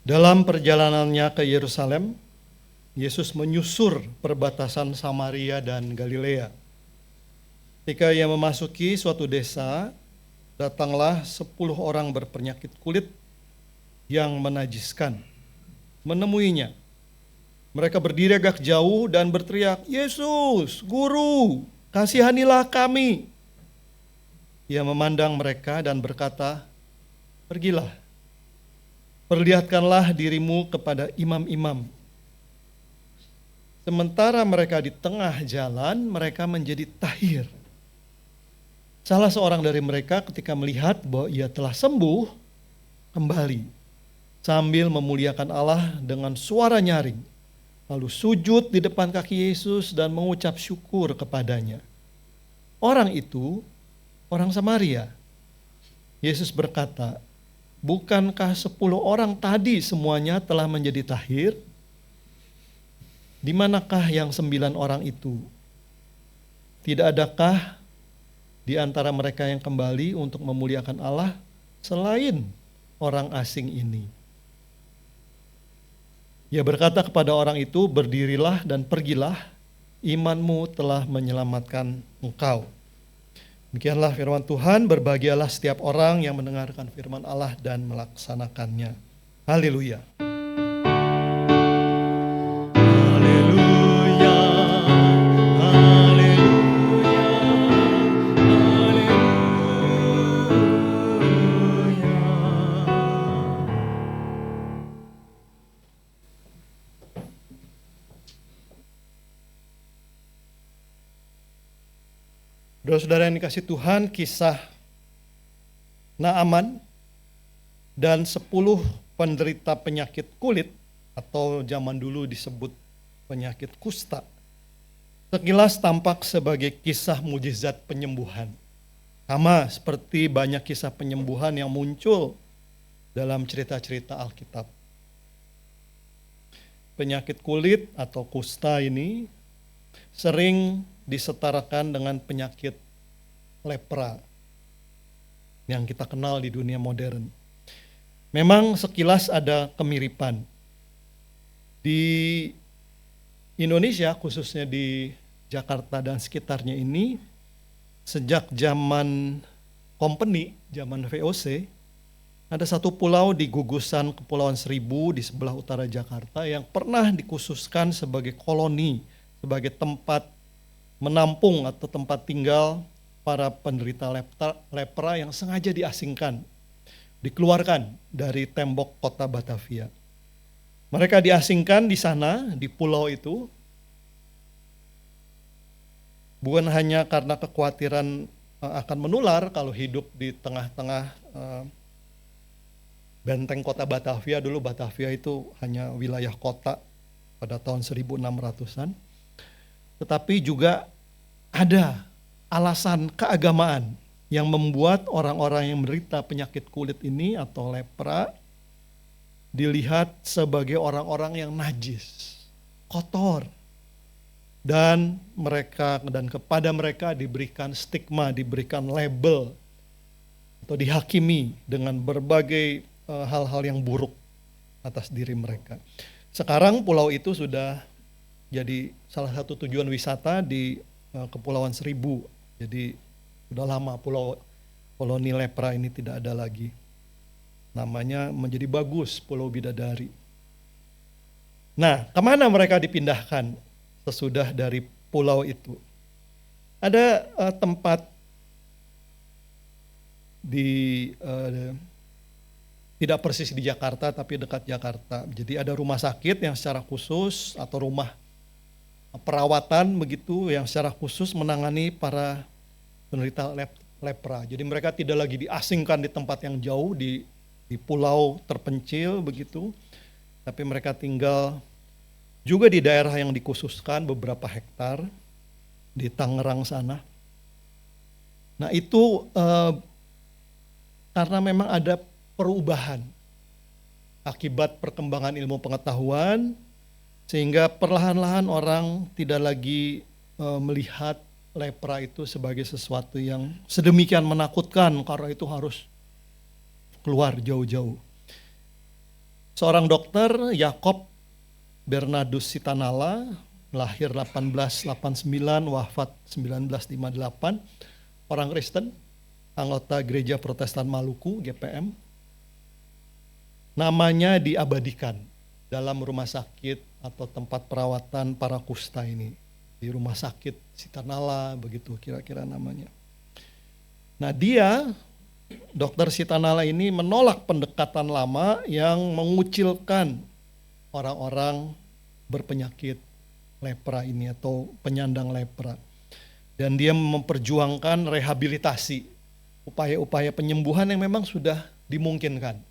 Dalam perjalanannya ke Yerusalem, Yesus menyusur perbatasan Samaria dan Galilea. Ketika ia memasuki suatu desa, datanglah 10 orang berpenyakit kulit yang menajiskan menemuinya. Mereka berdiri agak jauh dan berteriak, "Yesus, Guru, kasihanilah kami." Ia memandang mereka dan berkata, "Pergilah, perlihatkanlah dirimu kepada imam-imam." Sementara mereka di tengah jalan, mereka menjadi tahir. Salah seorang dari mereka ketika melihat bahwa ia telah sembuh, kembali sambil memuliakan Allah dengan suara nyaring, lalu sujud di depan kaki Yesus dan mengucap syukur kepadanya. Orang itu orang Samaria. Yesus berkata, "Bukankah 10 orang tadi semuanya telah menjadi tahir? Di manakah yang 9 orang itu? Tidak adakah di antara mereka yang kembali untuk memuliakan Allah selain orang asing ini?" Ia berkata kepada orang itu, "Berdirilah dan pergilah, imanmu telah menyelamatkan engkau." Demikianlah firman Tuhan. Berbahagialah setiap orang yang mendengarkan firman Allah dan melaksanakannya. Haleluya. Haleluya. Haleluya. Saudara-saudara yang dikasihi Tuhan, kisah Naaman dan 10 penderita penyakit kulit atau zaman dulu disebut penyakit kusta, sekilas tampak sebagai kisah mujizat penyembuhan. Sama seperti banyak kisah penyembuhan yang muncul dalam cerita-cerita Alkitab. Penyakit kulit atau kusta ini sering disetarakan dengan penyakit lepra yang kita kenal di dunia modern. Memang sekilas ada kemiripan. Di Indonesia, khususnya di Jakarta dan sekitarnya ini, sejak zaman company, zaman VOC, ada satu pulau di gugusan Kepulauan Seribu di sebelah utara Jakarta yang pernah dikhususkan sebagai koloni, sebagai tempat menampung atau tempat tinggal para penderita lepra yang sengaja diasingkan, dikeluarkan dari tembok kota Batavia. Mereka diasingkan di sana, di pulau itu, bukan hanya karena kekhawatiran akan menular kalau hidup di tengah-tengah benteng kota Batavia. Dulu Batavia itu hanya wilayah kota pada tahun 1600-an. Tetapi juga ada alasan keagamaan yang membuat orang-orang yang menderita penyakit kulit ini atau lepra dilihat sebagai orang-orang yang najis, kotor. Dan kepada mereka diberikan stigma, diberikan label atau dihakimi dengan berbagai hal-hal yang buruk atas diri mereka. Sekarang pulau itu sudah jadi salah satu tujuan wisata di Kepulauan Seribu. Jadi sudah lama koloni lepra ini tidak ada lagi. Namanya menjadi bagus, Pulau Bidadari. Nah, kemana mereka dipindahkan sesudah dari pulau itu? Ada tempat tidak persis di Jakarta tapi dekat Jakarta. Jadi ada rumah sakit yang secara khusus atau rumah perawatan begitu yang secara khusus menangani para penderita lepra. Jadi mereka tidak lagi diasingkan di tempat yang jauh di pulau terpencil begitu, tapi mereka tinggal juga di daerah yang dikhususkan beberapa hektar di Tangerang sana. Nah itu karena memang ada perubahan akibat perkembangan ilmu pengetahuan, sehingga perlahan-lahan orang tidak lagi melihat lepra itu sebagai sesuatu yang sedemikian menakutkan karena itu harus keluar jauh-jauh. seorang dokter, Yakob Bernardus Sitanala, lahir 1889, wafat 1958, orang Kristen, anggota Gereja Protestan Maluku, GPM. Namanya diabadikan dalam rumah sakit atau tempat perawatan para kusta ini. Di rumah sakit Sitanala, begitu kira-kira namanya. Nah, Dokter Sitanala ini menolak pendekatan lama yang mengucilkan orang-orang berpenyakit lepra ini atau penyandang lepra. Dan dia memperjuangkan rehabilitasi, upaya-upaya penyembuhan yang memang sudah dimungkinkan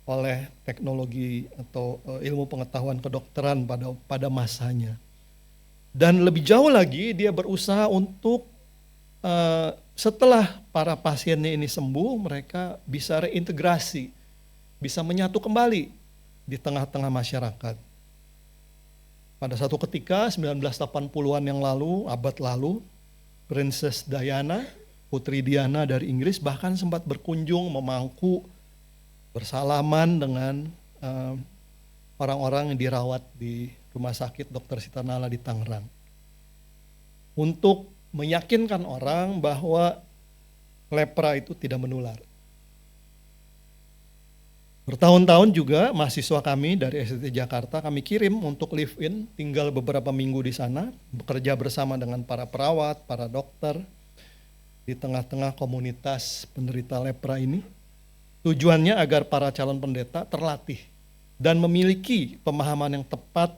oleh teknologi atau ilmu pengetahuan kedokteran pada masanya. Dan lebih jauh lagi dia berusaha untuk setelah para pasiennya ini sembuh, mereka bisa reintegrasi, bisa menyatu kembali di tengah-tengah masyarakat. Pada satu ketika 1980-an yang lalu, abad lalu, Princess Diana, Putri Diana dari Inggris bahkan sempat berkunjung, memangku, bersalaman dengan orang-orang yang dirawat di Rumah Sakit Dr. Sitanala di Tangerang. Untuk meyakinkan orang bahwa lepra itu tidak menular. Bertahun-tahun juga mahasiswa kami dari SDT Jakarta kami kirim untuk live in, tinggal beberapa minggu di sana, bekerja bersama dengan para perawat, para dokter di tengah-tengah komunitas penderita lepra ini. Tujuannya agar para calon pendeta terlatih dan memiliki pemahaman yang tepat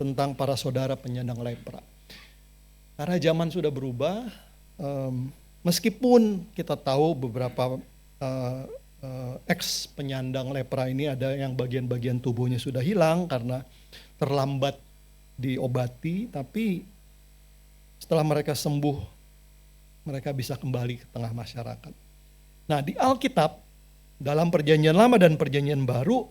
tentang para saudara penyandang lepra. Karena zaman sudah berubah, meskipun kita tahu beberapa ex penyandang lepra ini ada yang bagian-bagian tubuhnya sudah hilang karena terlambat diobati, tapi setelah mereka sembuh, mereka bisa kembali ke tengah masyarakat. Nah, di Alkitab, dalam Perjanjian Lama dan Perjanjian Baru,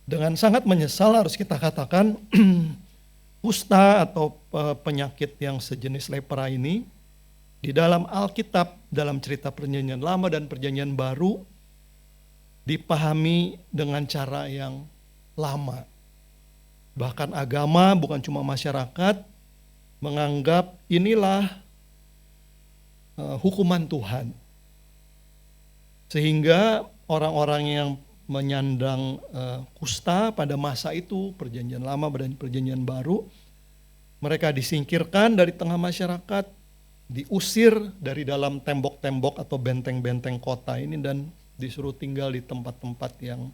dengan sangat menyesal harus kita katakan, kusta atau penyakit yang sejenis lepra ini di dalam Alkitab, dalam cerita Perjanjian Lama dan Perjanjian Baru dipahami dengan cara yang lama. Bahkan agama, bukan cuma masyarakat, menganggap inilah hukuman Tuhan. Sehingga orang-orang yang menyandang kusta pada masa itu, Perjanjian Lama dan Perjanjian Baru, mereka disingkirkan dari tengah masyarakat, diusir dari dalam tembok-tembok atau benteng-benteng kota ini dan disuruh tinggal di tempat-tempat yang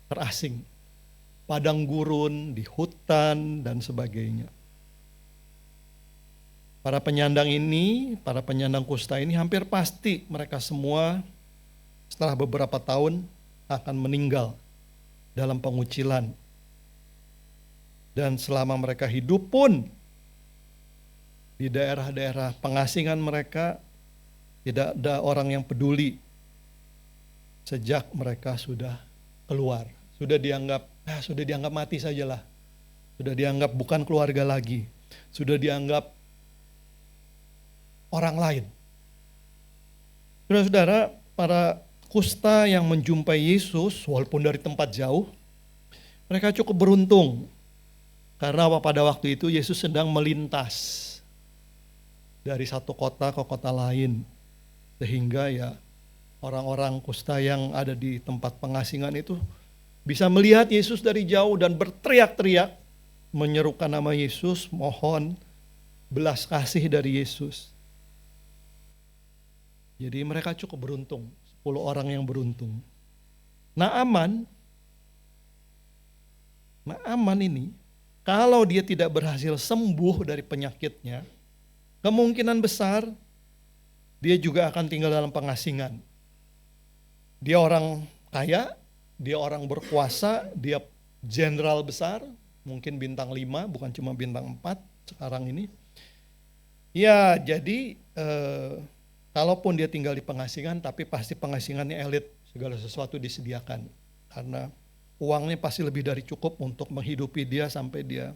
terasing, padang gurun, di hutan dan sebagainya. Para penyandang ini, para penyandang kusta ini hampir pasti mereka semua setelah beberapa tahun akan meninggal dalam pengucilan. Dan selama mereka hidup pun di daerah-daerah pengasingan mereka tidak ada orang yang peduli sejak mereka sudah keluar. Sudah dianggap mati sajalah. Sudah dianggap bukan keluarga lagi. Sudah dianggap orang lain. Saudara-saudara, para kusta yang menjumpai Yesus walaupun dari tempat jauh, mereka cukup beruntung karena pada waktu itu Yesus sedang melintas dari satu kota ke kota lain, sehingga ya orang-orang kusta yang ada di tempat pengasingan itu bisa melihat Yesus dari jauh dan berteriak-teriak menyerukan nama Yesus, mohon belas kasih dari Yesus. Jadi mereka cukup beruntung, 10 orang yang beruntung. Naaman ini, kalau dia tidak berhasil sembuh dari penyakitnya, kemungkinan besar dia juga akan tinggal dalam pengasingan. Dia orang kaya, dia orang berkuasa, dia jenderal besar, mungkin bintang 5, bukan cuma bintang 4 sekarang ini. Ya, jadi kalaupun dia tinggal di pengasingan, tapi pasti pengasingannya elit, segala sesuatu disediakan. Karena uangnya pasti lebih dari cukup untuk menghidupi dia sampai dia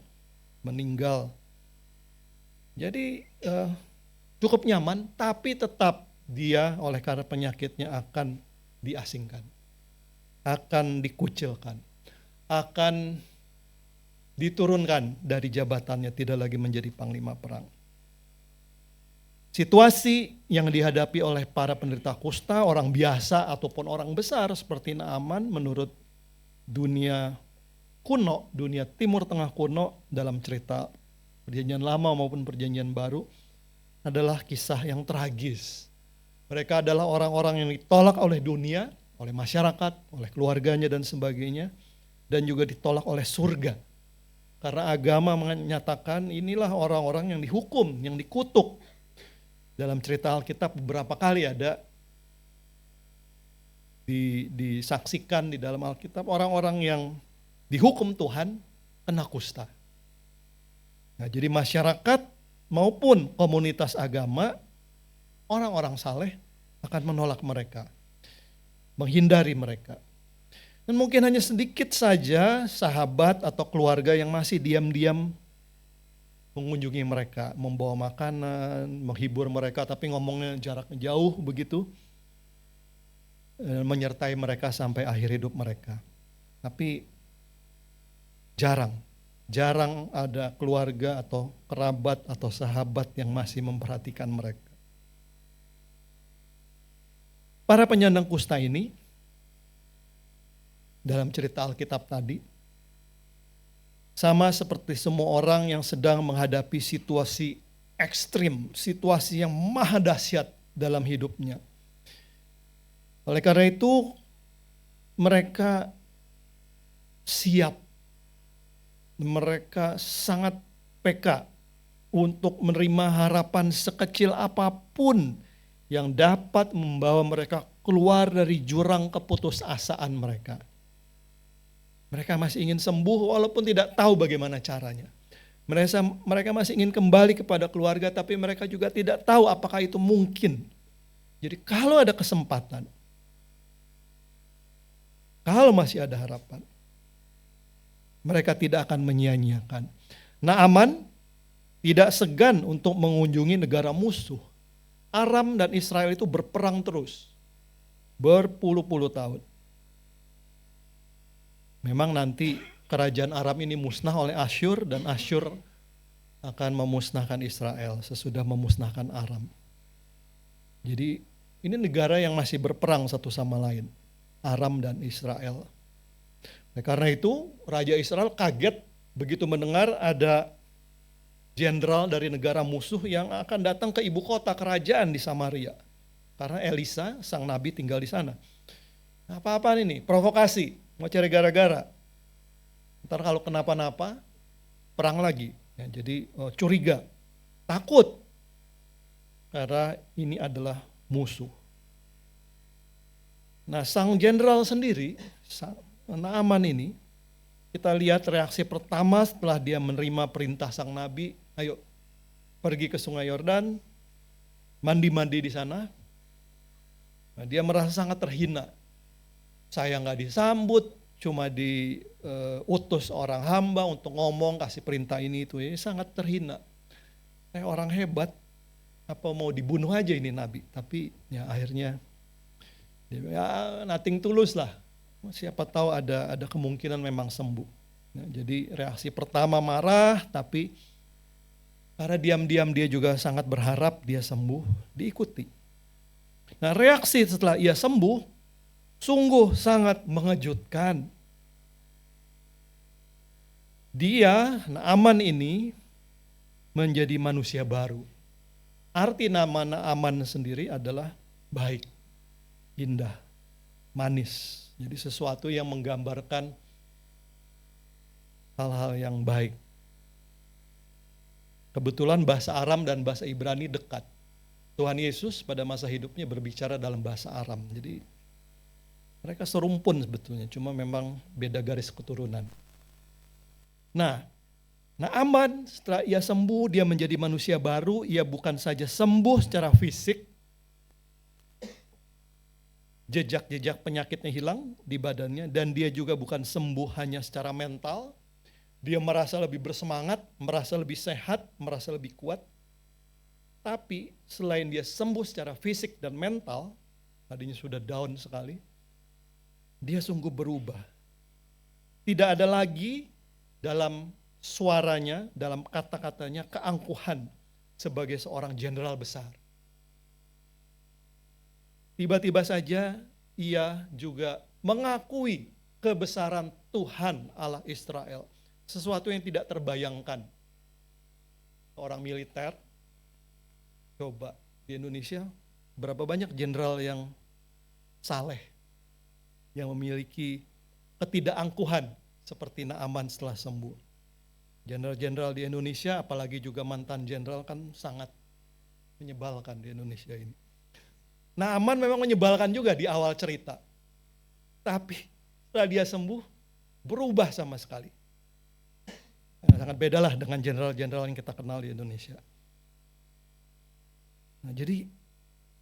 meninggal. Jadi cukup nyaman, tapi tetap dia oleh karena penyakitnya akan diasingkan. akan dikucilkan, akan diturunkan dari jabatannya, tidak lagi menjadi panglima perang. Situasi yang dihadapi oleh para penderita kusta, orang biasa ataupun orang besar seperti Naaman, menurut dunia kuno, dunia Timur Tengah kuno, dalam cerita Perjanjian Lama maupun Perjanjian Baru, adalah kisah yang tragis. Mereka adalah orang-orang yang ditolak oleh dunia, oleh masyarakat, oleh keluarganya dan sebagainya, dan juga ditolak oleh surga. Karena agama menyatakan inilah orang-orang yang dihukum, yang dikutuk. Dalam cerita Alkitab beberapa kali ada disaksikan di dalam Alkitab orang-orang yang dihukum Tuhan kena kusta. Nah, jadi masyarakat maupun komunitas agama, orang-orang saleh akan menolak mereka, menghindari mereka. Dan mungkin hanya sedikit saja sahabat atau keluarga yang masih diam-diam mengunjungi mereka, membawa makanan, menghibur mereka, tapi ngomongnya jarak jauh begitu, menyertai mereka sampai akhir hidup mereka. Tapi jarang ada keluarga atau kerabat atau sahabat yang masih memperhatikan mereka. Para penyandang kusta ini, dalam cerita Alkitab tadi, sama seperti semua orang yang sedang menghadapi situasi ekstrim, situasi yang maha dahsyat dalam hidupnya. Oleh karena itu, mereka siap, mereka sangat peka untuk menerima harapan sekecil apapun yang dapat membawa mereka keluar dari jurang keputusasaan mereka. Mereka masih ingin sembuh walaupun tidak tahu bagaimana caranya. Mereka masih ingin kembali kepada keluarga, tapi mereka juga tidak tahu apakah itu mungkin. Jadi kalau ada kesempatan, kalau masih ada harapan, mereka tidak akan menyia-nyiakan. Naaman tidak segan untuk mengunjungi negara musuh. Aram dan Israel itu berperang terus, berpuluh-puluh tahun. Memang nanti kerajaan Aram ini musnah oleh Asyur, dan Asyur akan memusnahkan Israel sesudah memusnahkan Aram. Jadi ini negara yang masih berperang satu sama lain, Aram dan Israel. Nah, karena itu Raja Israel kaget begitu mendengar ada jenderal dari negara musuh yang akan datang ke ibu kota kerajaan di Samaria. Karena Elisa, sang nabi, tinggal di sana. Apa-apaan ini? Provokasi. Mau cari gara-gara, ntar kalau kenapa-napa perang lagi. Ya, jadi curiga, takut, karena ini adalah musuh. Nah, sang jenderal sendiri, Naaman ini, kita lihat reaksi pertama setelah dia menerima perintah sang nabi, ayo pergi ke Sungai Yordan, mandi-mandi di sana. Nah, dia merasa sangat terhina. Saya nggak disambut, cuma diutus orang hamba untuk ngomong, kasih perintah ini itu. Ini sangat terhina. Orang hebat, apa mau dibunuh aja ini nabi. Tapi ya akhirnya ya nothing tulus lah. Siapa tahu ada kemungkinan memang sembuh. Ya, jadi reaksi pertama marah, tapi karena diam-diam dia juga sangat berharap dia sembuh, diikuti. Nah, reaksi setelah ia sembuh sungguh sangat mengejutkan. Dia, Naaman ini, menjadi manusia baru. Arti nama Naaman sendiri adalah baik, indah, manis. Jadi sesuatu yang menggambarkan hal-hal yang baik. Kebetulan bahasa Aram dan bahasa Ibrani dekat. Tuhan Yesus pada masa hidupnya berbicara dalam bahasa Aram. Jadi mereka serumpun sebetulnya, cuma memang beda garis keturunan. Nah, Naaman setelah ia sembuh, dia menjadi manusia baru. Ia bukan saja sembuh secara fisik, jejak-jejak penyakitnya hilang di badannya, dan dia juga bukan sembuh hanya secara mental. Dia merasa lebih bersemangat, merasa lebih sehat, merasa lebih kuat. Tapi selain dia sembuh secara fisik dan mental, tadinya sudah down sekali, dia sungguh berubah. Tidak ada lagi dalam suaranya, dalam kata-katanya keangkuhan sebagai seorang jenderal besar. Tiba-tiba saja ia juga mengakui kebesaran Tuhan Allah Israel. Sesuatu yang tidak terbayangkan. Orang militer, coba di Indonesia berapa banyak jenderal yang saleh, yang memiliki ketidakangkuhan seperti Naaman setelah sembuh. Jenderal-jenderal di Indonesia, apalagi juga mantan jenderal, kan sangat menyebalkan di Indonesia ini. Naaman memang menyebalkan juga di awal cerita, tapi setelah dia sembuh berubah sama sekali. Sangat bedalah dengan jenderal-jenderal yang kita kenal di Indonesia. Nah, jadi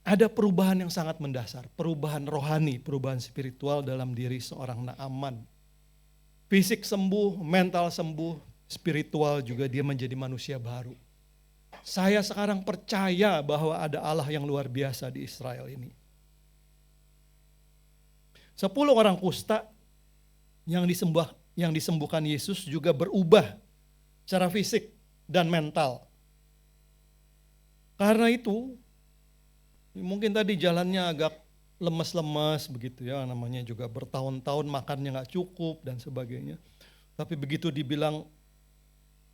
ada perubahan yang sangat mendasar, perubahan rohani, perubahan spiritual dalam diri seorang Naaman. Fisik sembuh, mental sembuh, spiritual juga dia menjadi manusia baru. Saya sekarang percaya bahwa ada Allah yang luar biasa di Israel ini. 10 orang kusta yang disembuhkan Yesus juga berubah secara fisik dan mental. Karena itu, mungkin tadi jalannya agak lemes-lemes begitu ya, namanya juga bertahun-tahun makannya gak cukup dan sebagainya. Tapi begitu dibilang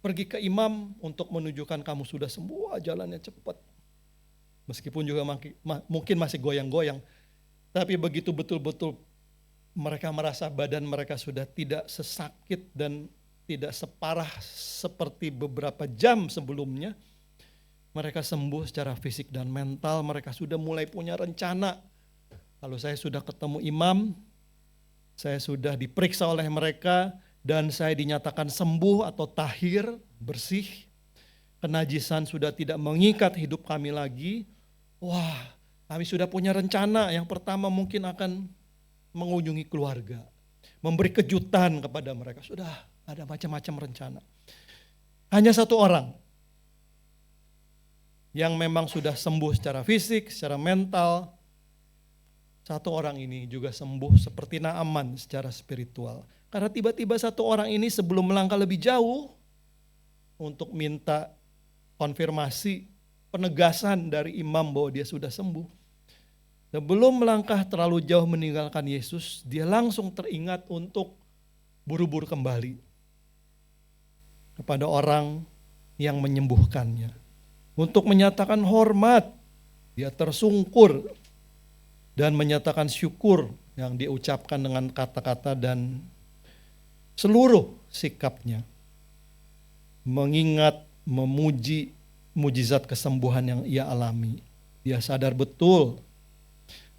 pergi ke imam untuk menunjukkan kamu sudah sembuh, jalannya cepat. Meskipun juga mungkin masih goyang-goyang, tapi begitu betul-betul mereka merasa badan mereka sudah tidak sesakit dan tidak separah seperti beberapa jam sebelumnya, mereka sembuh secara fisik dan mental. Mereka sudah mulai punya rencana. Kalau saya sudah ketemu imam, saya sudah diperiksa oleh mereka, dan saya dinyatakan sembuh atau tahir, bersih, kenajisan sudah tidak mengikat hidup kami lagi. Wah, kami sudah punya rencana. Yang pertama mungkin akan mengunjungi keluarga, memberi kejutan kepada mereka. Sudah ada macam-macam rencana. Hanya satu orang yang memang sudah sembuh secara fisik, secara mental. Satu orang ini juga sembuh seperti Naaman secara spiritual. Karena tiba-tiba satu orang ini sebelum melangkah lebih jauh untuk minta konfirmasi, penegasan dari imam bahwa dia sudah sembuh. Sebelum melangkah terlalu jauh meninggalkan Yesus, dia langsung teringat untuk buru-buru kembali kepada orang yang menyembuhkannya. Untuk menyatakan hormat, dia tersungkur dan menyatakan syukur yang diucapkan dengan kata-kata dan seluruh sikapnya. Mengingat, memuji mujizat kesembuhan yang ia alami. Dia sadar betul,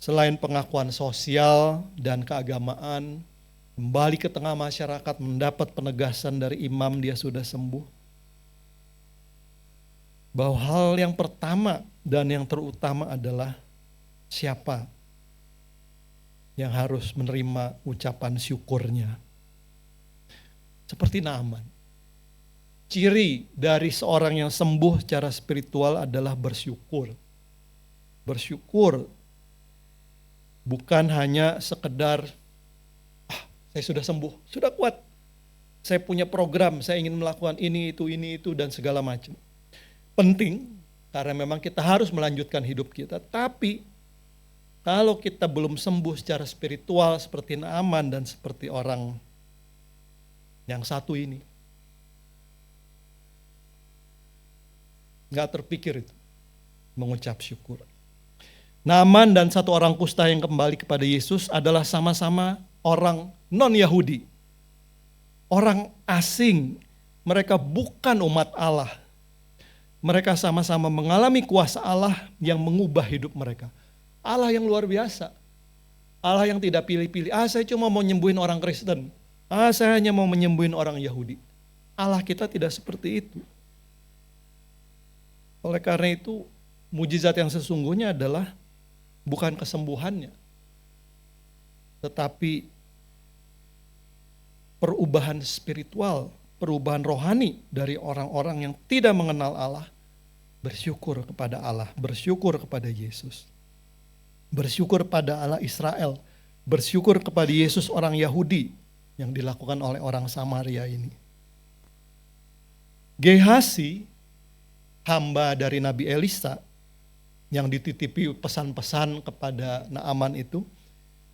selain pengakuan sosial dan keagamaan, kembali ke tengah masyarakat mendapat penegasan dari imam dia sudah sembuh. Bahwa hal yang pertama dan yang terutama adalah siapa yang harus menerima ucapan syukurnya. Seperti Naaman. Ciri dari seorang yang sembuh secara spiritual adalah bersyukur. Bersyukur bukan hanya sekedar, saya sudah sembuh, sudah kuat. Saya punya program, saya ingin melakukan ini, itu, dan segala macam. Penting, karena memang kita harus melanjutkan hidup kita. Tapi, kalau kita belum sembuh secara spiritual seperti Naaman dan seperti orang yang satu ini, gak terpikir itu, mengucap syukur. Naaman dan satu orang kusta yang kembali kepada Yesus adalah sama-sama orang non-Yahudi. Orang asing, mereka bukan umat Allah. Mereka sama-sama mengalami kuasa Allah yang mengubah hidup mereka. Allah yang luar biasa. Allah yang tidak pilih-pilih. Saya cuma mau nyembuhin orang Kristen. Saya hanya mau menyembuhin orang Yahudi. Allah kita tidak seperti itu. Oleh karena itu, mujizat yang sesungguhnya adalah bukan kesembuhannya, tetapi perubahan spiritual, perubahan rohani dari orang-orang yang tidak mengenal Allah, bersyukur kepada Allah, bersyukur kepada Yesus, bersyukur pada Allah Israel bersyukur kepada Yesus orang Yahudi yang dilakukan oleh orang Samaria ini. Gehasi, hamba dari Nabi Elisa yang dititipi pesan-pesan kepada Naaman itu,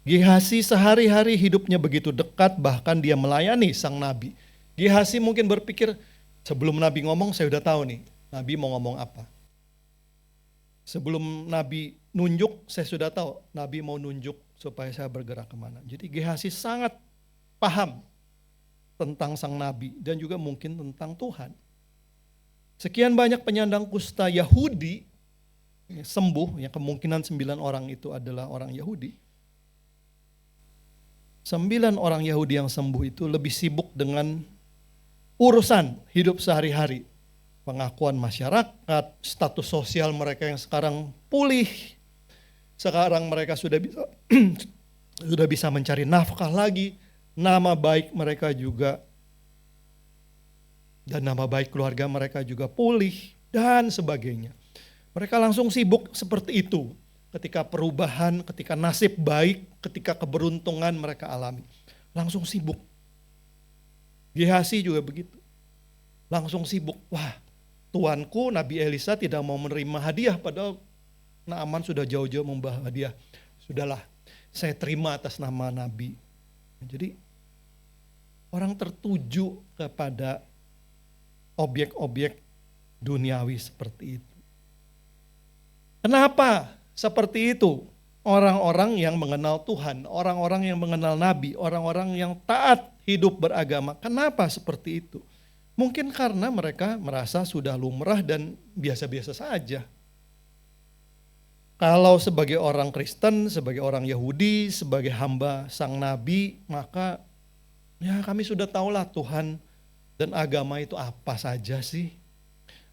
Gehasi sehari-hari hidupnya begitu dekat, bahkan dia melayani sang nabi. Gehasi mungkin berpikir, sebelum nabi ngomong saya udah tahu nih, nabi mau ngomong apa. Sebelum nabi nunjuk, saya sudah tahu nabi mau nunjuk supaya saya bergerak kemana. Jadi Gehasi sangat paham tentang sang nabi dan juga mungkin tentang Tuhan. Sekian banyak penyandang kusta Yahudi sembuh, ya kemungkinan 9 orang itu adalah orang Yahudi. 9 orang Yahudi yang sembuh itu lebih sibuk dengan urusan hidup sehari-hari. Pengakuan masyarakat, status sosial mereka yang sekarang pulih. Sekarang mereka sudah bisa mencari nafkah lagi. Nama baik mereka juga dan nama baik keluarga mereka juga pulih dan sebagainya. Mereka langsung sibuk seperti itu ketika perubahan, ketika nasib baik, ketika keberuntungan mereka alami. Langsung sibuk. Gehasi juga begitu. Langsung sibuk. Wah, tuanku Nabi Elisa tidak mau menerima hadiah, padahal Naaman sudah jauh-jauh membawa hadiah. Sudahlah, saya terima atas nama Nabi. Jadi orang tertuju kepada objek-objek duniawi seperti itu. Kenapa seperti itu? Orang-orang yang mengenal Tuhan, orang-orang yang mengenal Nabi, orang-orang yang taat hidup beragama. Kenapa seperti itu? Mungkin karena mereka merasa sudah lumrah dan biasa-biasa saja. Kalau sebagai orang Kristen, sebagai orang Yahudi, sebagai hamba sang Nabi, maka ya kami sudah tahulah Tuhan dan agama itu apa saja sih.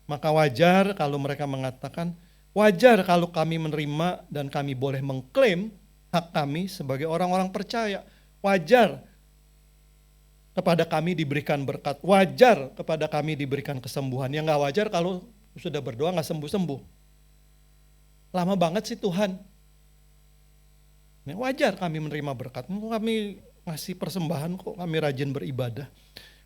Maka wajar kalau mereka mengatakan, wajar kalau kami menerima dan kami boleh mengklaim hak kami sebagai orang-orang percaya. Wajar kepada kami diberikan berkat, wajar kepada kami diberikan kesembuhan. Yang gak wajar kalau sudah berdoa gak sembuh-sembuh. Lama banget sih Tuhan. Wajar kami menerima berkat, kami ngasih persembahan kok, kami rajin beribadah.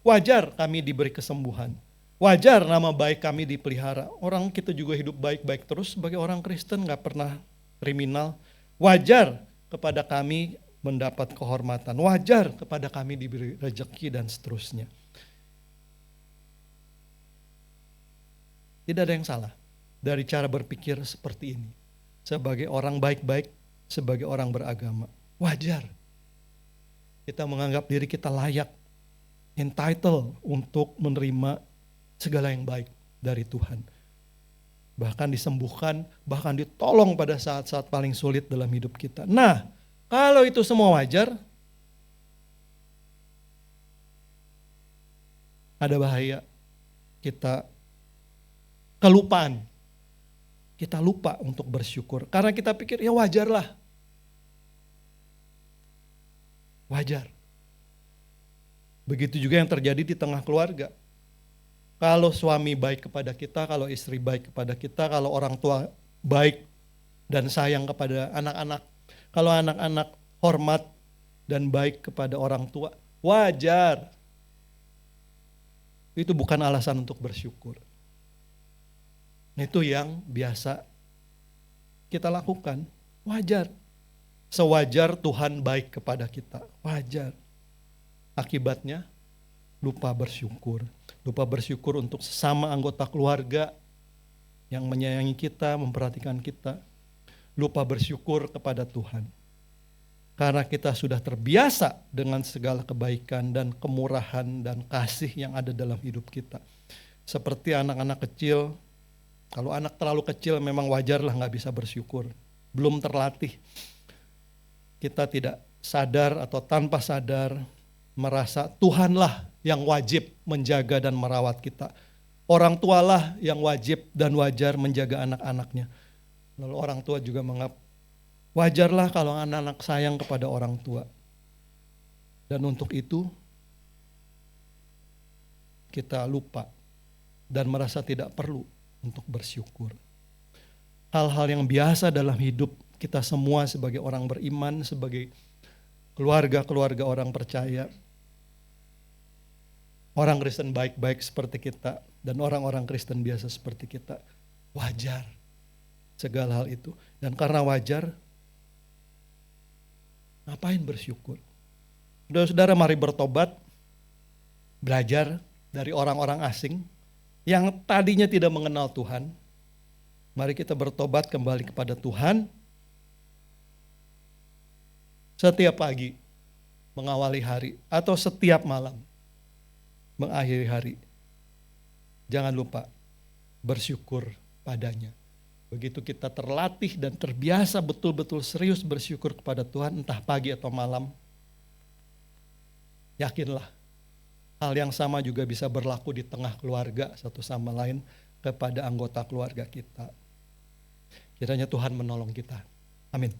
Wajar kami diberi kesembuhan. Wajar nama baik kami dipelihara. Orang kita juga hidup baik-baik terus sebagai orang Kristen, gak pernah kriminal. Wajar kepada kami mendapat kehormatan. Wajar kepada kami diberi rezeki dan seterusnya. Tidak ada yang salah dari cara berpikir seperti ini. Sebagai orang baik-baik, sebagai orang beragama. Wajar. Kita menganggap diri kita layak, entitled untuk menerima segala yang baik dari Tuhan. Bahkan disembuhkan, bahkan ditolong pada saat-saat paling sulit dalam hidup kita. Nah, kalau itu semua wajar, ada bahaya kita kelupaan. Kita lupa untuk bersyukur. Karena kita pikir ya wajarlah. Wajar. Begitu juga yang terjadi di tengah keluarga. Kalau suami baik kepada kita, kalau istri baik kepada kita, kalau orang tua baik dan sayang kepada anak-anak, kalau anak-anak hormat dan baik kepada orang tua, wajar. Itu bukan alasan untuk bersyukur. Itu yang biasa kita lakukan, wajar. Sewajar Tuhan baik kepada kita, wajar. Akibatnya lupa bersyukur. Lupa bersyukur untuk sesama anggota keluarga yang menyayangi kita, memperhatikan kita. Lupa bersyukur kepada Tuhan. Karena kita sudah terbiasa dengan segala kebaikan dan kemurahan dan kasih yang ada dalam hidup kita. Seperti anak-anak kecil, kalau anak terlalu kecil memang wajarlah gak bisa bersyukur. Belum terlatih. Kita tidak sadar atau tanpa sadar merasa Tuhanlah yang wajib menjaga dan merawat kita. Orang tualah yang wajib dan wajar menjaga anak-anaknya. Lalu orang tua juga menganggap wajarlah kalau anak-anak sayang kepada orang tua. Dan untuk itu kita lupa dan merasa tidak perlu untuk bersyukur. Hal-hal yang biasa dalam hidup kita semua sebagai orang beriman, sebagai keluarga-keluarga orang percaya, orang Kristen baik-baik seperti kita, dan orang-orang Kristen biasa seperti kita. Wajar segala hal itu. Dan karena wajar, ngapain bersyukur? Saudara-saudara, mari bertobat, belajar dari orang-orang asing yang tadinya tidak mengenal Tuhan. Mari kita bertobat kembali kepada Tuhan. Setiap pagi mengawali hari atau setiap malam mengakhiri hari. Jangan lupa bersyukur padanya. Begitu kita terlatih dan terbiasa betul-betul serius bersyukur kepada Tuhan, entah pagi atau malam, yakinlah hal yang sama juga bisa berlaku di tengah keluarga satu sama lain kepada anggota keluarga kita. Kiranya Tuhan menolong kita. Amin.